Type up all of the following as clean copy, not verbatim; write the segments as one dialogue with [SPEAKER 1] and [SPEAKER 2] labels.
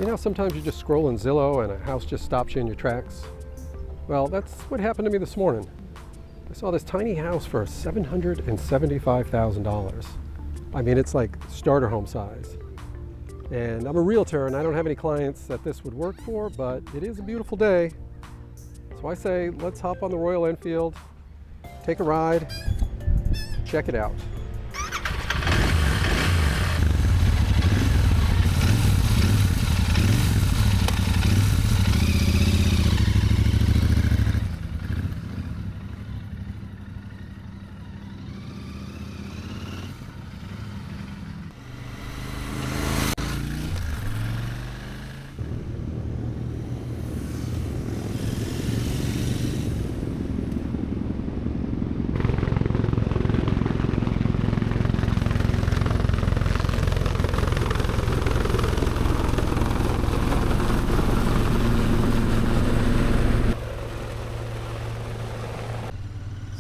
[SPEAKER 1] You know, sometimes you just scroll in Zillow and a house just stops you in your tracks. Well, that's what happened to me this morning. I saw this tiny house for $775,000. I mean, it's like starter home size. And I'm a realtor and I don't have any clients that this would work for, but it is a beautiful day. So I say, let's hop on the Royal Enfield, take a ride, check it out.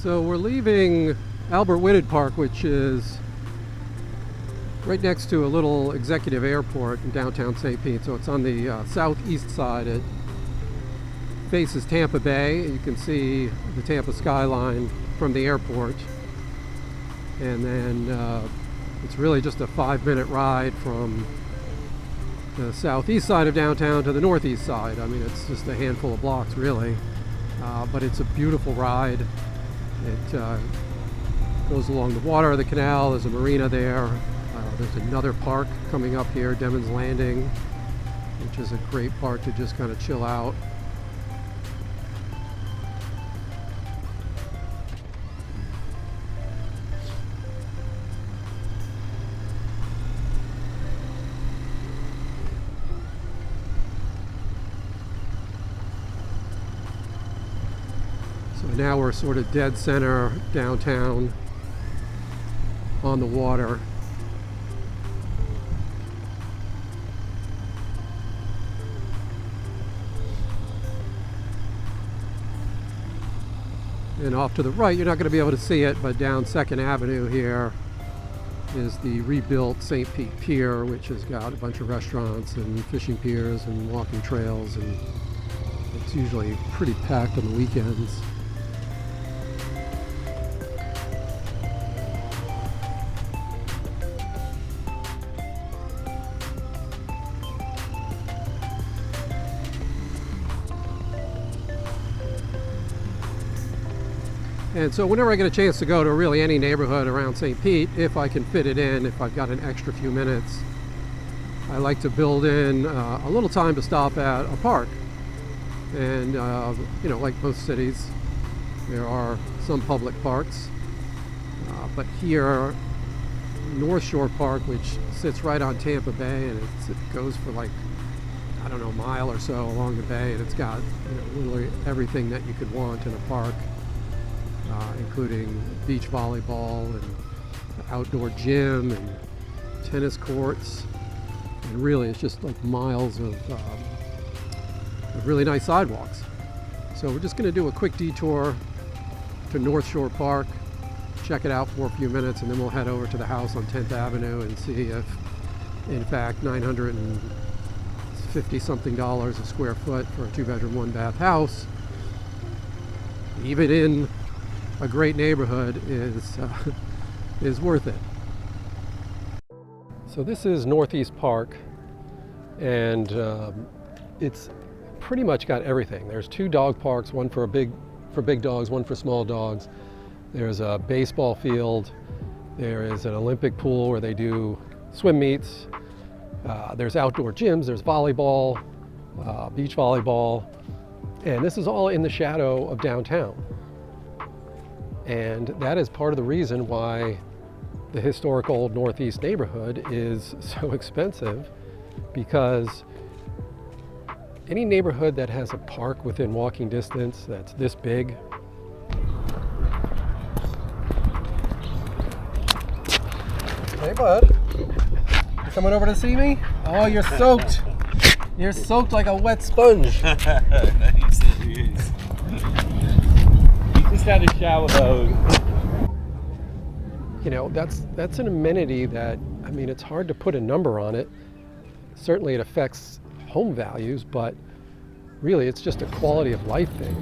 [SPEAKER 1] So we're leaving Albert Whitted Park, which is right next to a little executive airport in downtown St. Pete. So it's on the southeast side. It faces Tampa Bay. You can see the Tampa skyline from the airport. And then it's really just a 5-minute ride from the southeast side of downtown to the northeast side. I mean, it's just a handful of blocks, really. But it's a beautiful ride. It goes along the water of the canal. There's a marina there. There's another park coming up here, Demon's Landing, which is a great park to just kind of chill out. So now we're sort of dead center downtown on the water. And off to the right, you're not going to be able to see it, but down 2nd Avenue here is the rebuilt Saint Pete Pier, which has got a bunch of restaurants and fishing piers and walking trails, and it's usually pretty packed on the weekends. And so whenever I get a chance to go to really any neighborhood around St. Pete, if I can fit it in, if I've got an extra few minutes, I like to build in a little time to stop at a park. And, you know, like most cities, there are some public parks. But here, Northshore Park, which sits right on Tampa Bay, and it goes for like, I don't know, a mile or so along the bay, and it's got, you know, literally everything that you could want in a park. Including beach volleyball and outdoor gym and tennis courts, and really it's just like miles of really nice sidewalks. So we're just going to do a quick detour to Northshore Park, check it out for a few minutes, and then we'll head over to the house on 10th Avenue and see if in fact $950 something a square foot for a 2-bedroom 1-bath house, even in a great neighborhood, is worth it. So this is Northeast Park, and it's pretty much got everything. There's 2 dog parks, one for big dogs, one for small dogs. There's a baseball field. There is an Olympic pool where they do swim meets. There's outdoor gyms. There's volleyball, beach volleyball, and this is all in the shadow of downtown. And that is part of the reason why the historic old Northeast neighborhood is so expensive, because any neighborhood that has a park within walking distance that's this big, hey bud, you coming over to see me? Oh, you're soaked. You're soaked like a wet sponge.
[SPEAKER 2] He certainly is. Just had a shower though.
[SPEAKER 1] You know, that's an amenity that, I mean, it's hard to put a number on it. Certainly it affects home values, but really it's just a quality of life thing.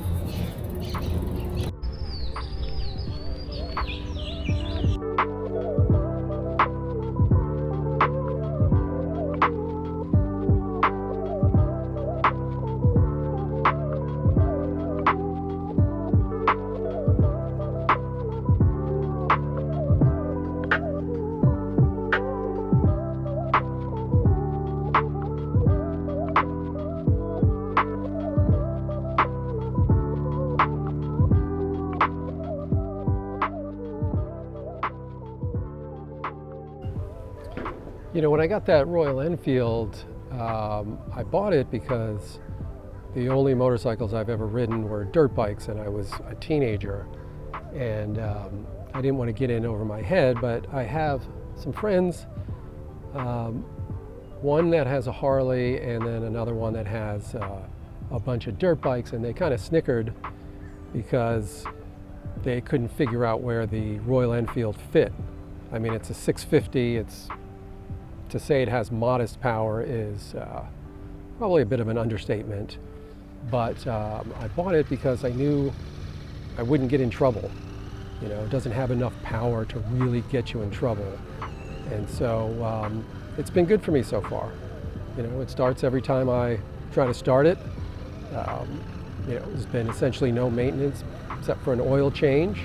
[SPEAKER 1] You know, when I got that Royal Enfield, I bought it because the only motorcycles I've ever ridden were dirt bikes, and I was a teenager, and I didn't want to get in over my head, but I have some friends, one that has a Harley and then another one that has a bunch of dirt bikes, and they kind of snickered because they couldn't figure out where the Royal Enfield fit. I mean, it's a 650, to say it has modest power is probably a bit of an understatement, but I bought it because I knew I wouldn't get in trouble. You know, it doesn't have enough power to really get you in trouble. And so it's been good for me so far. You know, it starts every time I try to start it. You know, there's been essentially no maintenance except for an oil change.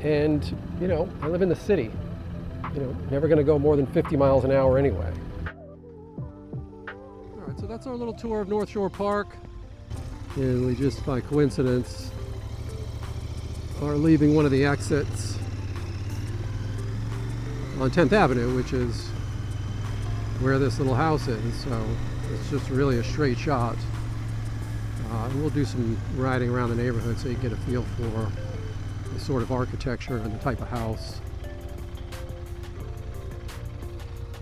[SPEAKER 1] And, you know, I live in the city. You know, never going to go more than 50 miles an hour anyway. All right, so that's our little tour of Northshore Park. And we just, by coincidence, are leaving one of the exits on 10th Avenue, which is where this little house is. So it's just really a straight shot. And we'll do some riding around the neighborhood so you get a feel for the sort of architecture and the type of house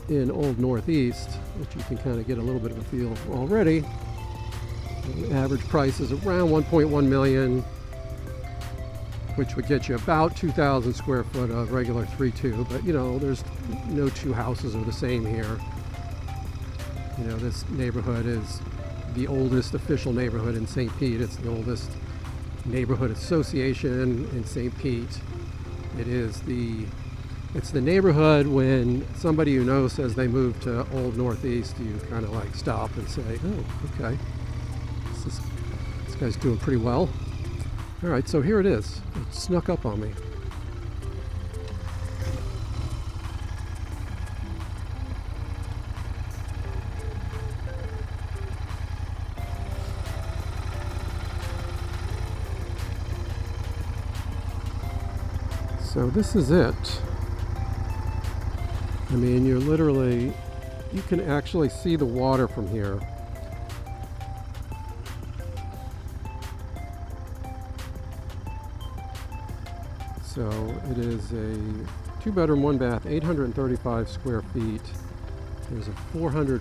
[SPEAKER 1] in Old Northeast, which you can kind of get a little bit of a feel already. The average price is around 1.1 million, which would get you about 2,000 square foot of regular 3.2, but you know, there's no two houses are the same here. You know, this neighborhood is the oldest official neighborhood in St. Pete. It's the oldest neighborhood association in St. Pete. It's the neighborhood when somebody you know says they moved to Old Northeast, you kind of like stop and say, oh, okay, this guy's doing pretty well. All right, so here it is. It snuck up on me. So this is it. I mean, you can actually see the water from here. So it is a 2-bedroom, 1-bath, 835 square feet. There's a 400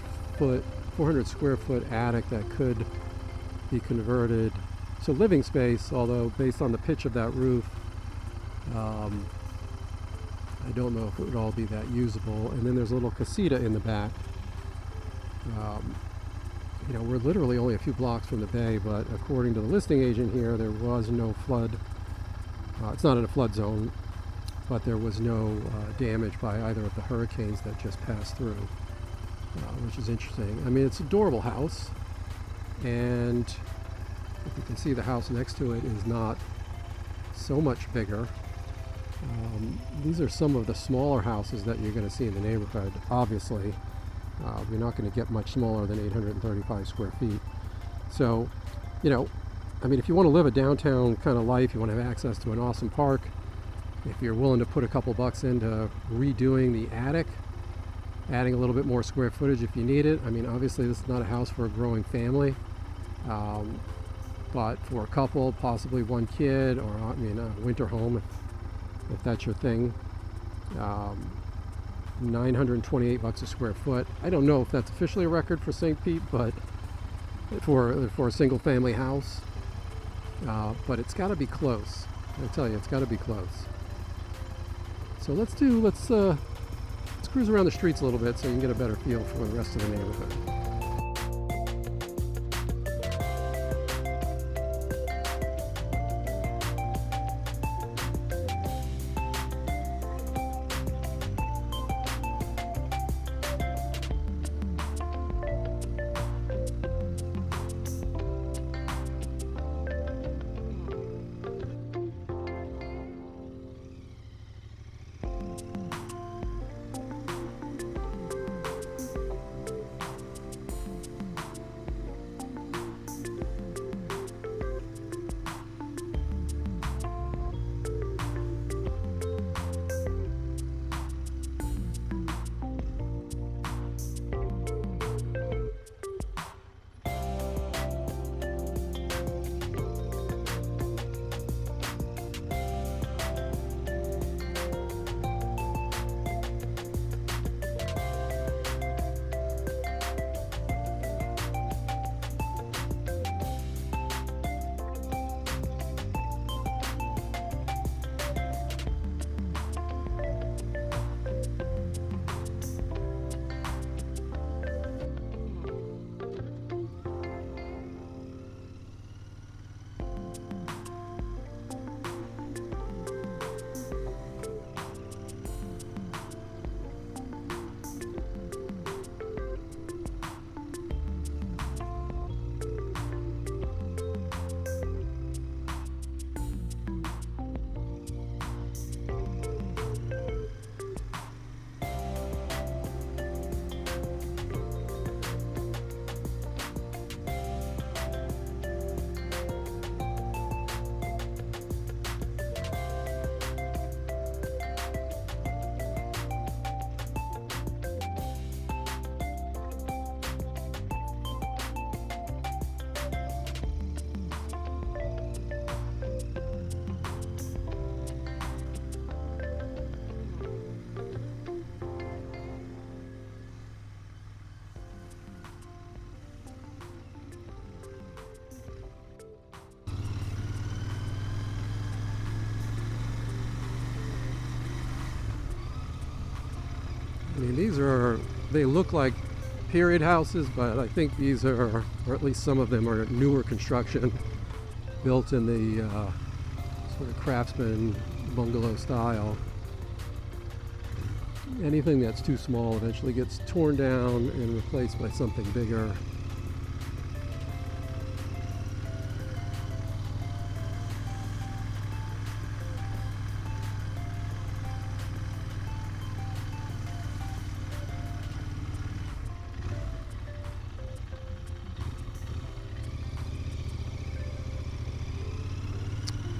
[SPEAKER 1] square foot attic that could be converted. So living space, although based on the pitch of that roof, I don't know if it would all be that usable. And then there's a little casita in the back. You know, we're literally only a few blocks from the bay, but according to the listing agent here, there was no flood. It's not in a flood zone, but there was no damage by either of the hurricanes that just passed through, which is interesting. I mean, it's an adorable house, and if you can see, the house next to it is not so much bigger. These are some of the smaller houses that you're going to see in the neighborhood. Obviously, you're not going to get much smaller than 835 square feet. So, you know, I mean, if you want to live a downtown kind of life, you want to have access to an awesome park, if you're willing to put a couple bucks into redoing the attic, adding a little bit more square footage if you need it. I mean, obviously this is not a house for a growing family, but for a couple, possibly one kid, or I mean, a winter home if that's your thing. $928 a square foot. I don't know if that's officially a record for St. Pete, but for a single family house, but it's got to be close. I tell you, it's got to be close. So let's cruise around the streets a little bit so you can get a better feel for the rest of the neighborhood. mean, they look like period houses, but I think these are, or at least some of them are newer construction, built in the sort of craftsman bungalow style. Anything that's too small eventually gets torn down and replaced by something bigger.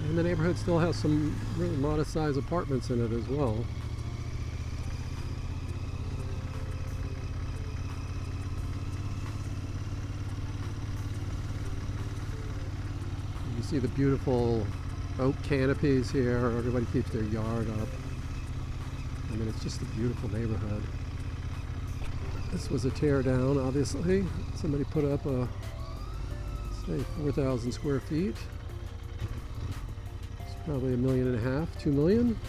[SPEAKER 1] And the neighborhood still has some really modest sized apartments in it as well. You see the beautiful oak canopies here. Everybody keeps their yard up. I mean, it's just a beautiful neighborhood. This was a tear down, obviously. Somebody put up a, say, 4,000 square feet. Probably $1.5 million, 2 million.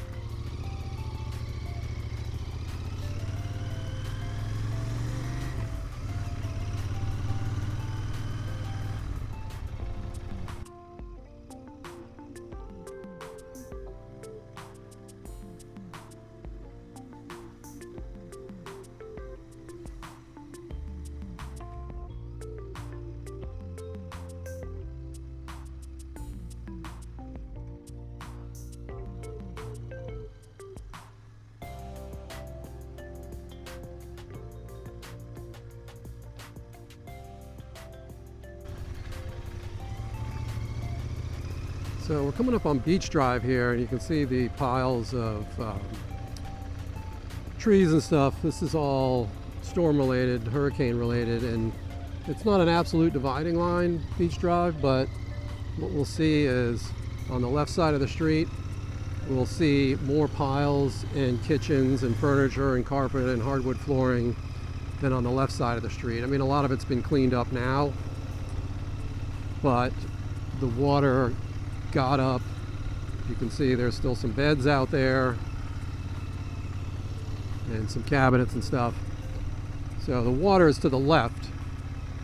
[SPEAKER 1] So we're coming up on Beach Drive here, and you can see the piles of trees and stuff. This is all storm related, hurricane related, and it's not an absolute dividing line, Beach Drive, but what we'll see is on the left side of the street, we'll see more piles and kitchens and furniture and carpet and hardwood flooring than on the left side of the street. I mean, a lot of it's been cleaned up now, but the water got up. You can see there's still some beds out there and some cabinets and stuff. So the water is to the left,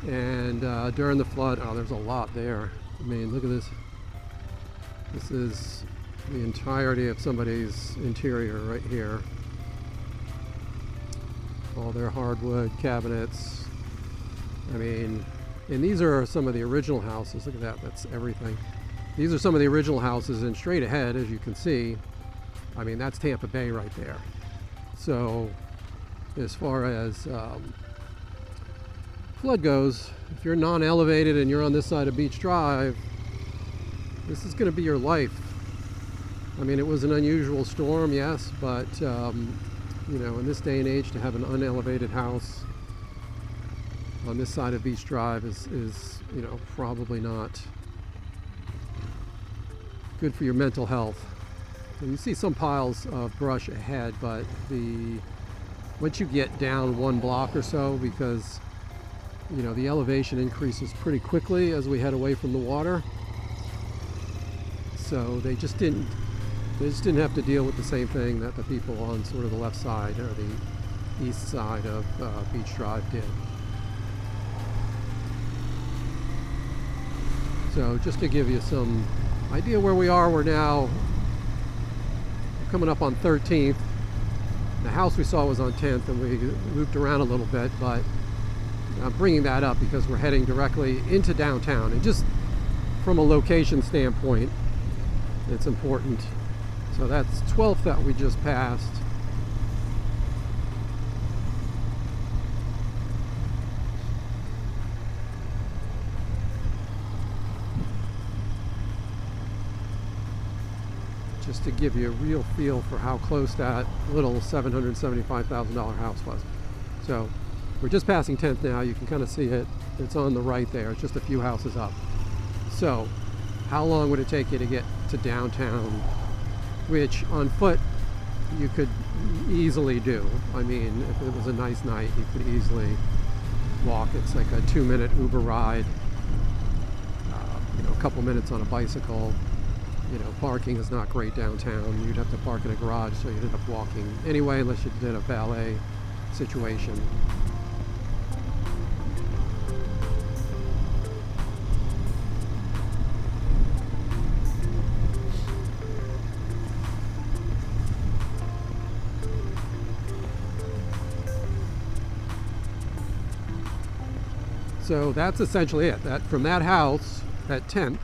[SPEAKER 1] and during the flood, oh, there's a lot there. I mean, look at this. This is the entirety of somebody's interior right here. All their hardwood cabinets. I mean, and these are some of the original houses. Look at that, that's everything. These are some of the original houses, and straight ahead, as you can see, I mean, that's Tampa Bay right there. So as far as flood goes, if you're non-elevated and you're on this side of Beach Drive, this is going to be your life. I mean, it was an unusual storm, yes, but you know, in this day and age, to have an unelevated house on this side of Beach Drive is you know, probably not good for your mental health. And you see some piles of brush ahead, but once you get down one block or so, because you know the elevation increases pretty quickly as we head away from the water, so they just didn't have to deal with the same thing that the people on sort of the left side or the east side of Beach Drive did. So just to give you some idea where we are, we're now coming up on 13th. The house we saw was on 10th, and we looped around a little bit, but I'm bringing that up because we're heading directly into downtown, and just from a location standpoint, it's important. So that's 12th that we just passed. Just to give you a real feel for how close that little $775,000 house was. So we're just passing 10th now. You can kind of see it. It's on the right there. It's just a few houses up. So how long would it take you to get to downtown, which on foot you could easily do? I mean, if it was a nice night, you could easily walk. It's like a 2-minute Uber ride, you know, a couple minutes on a bicycle. You know, parking is not great downtown. You'd have to park in a garage, so you'd end up walking anyway, unless you did a valet situation. So that's essentially it. That from that house at 10th,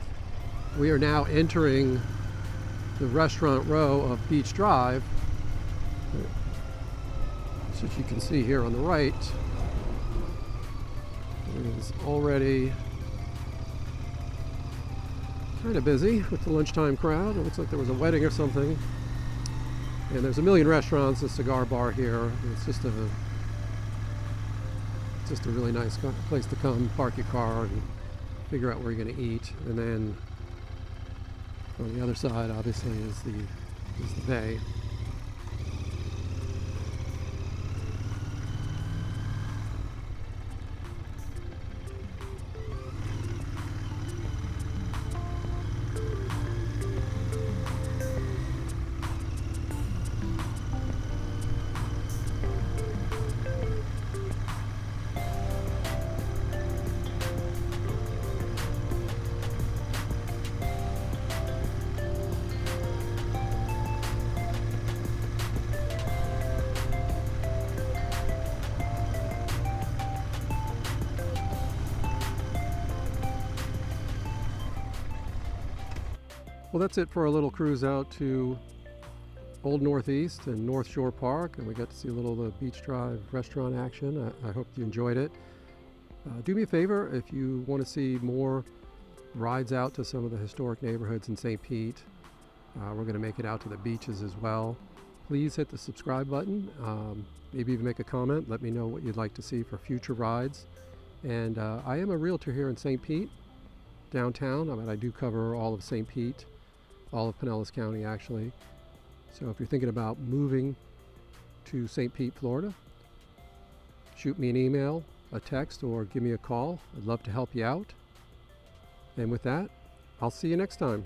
[SPEAKER 1] we are now entering the restaurant row of Beach Drive. So as you can see here on the right, it is already kind of busy with the lunchtime crowd. It looks like there was a wedding or something. And there's a million restaurants, a cigar bar here. It's just a really nice place to come, park your car, and figure out where you're going to eat. And then on the other side, obviously, is the bay. Well, that's it for our little cruise out to Old Northeast and Northshore Park, and we got to see a little of the Beach Drive restaurant action. I hope you enjoyed it. Do me a favor, if you want to see more rides out to some of the historic neighborhoods in St. Pete, we're going to make it out to the beaches as well. Please hit the subscribe button, maybe even make a comment. Let me know what you'd like to see for future rides. And I am a realtor here in St. Pete, downtown. I mean, I do cover all of St. Pete, all of Pinellas County actually. So if you're thinking about moving to St. Pete, Florida, shoot me an email, a text, or give me a call. I'd love to help you out. And with that, I'll see you next time.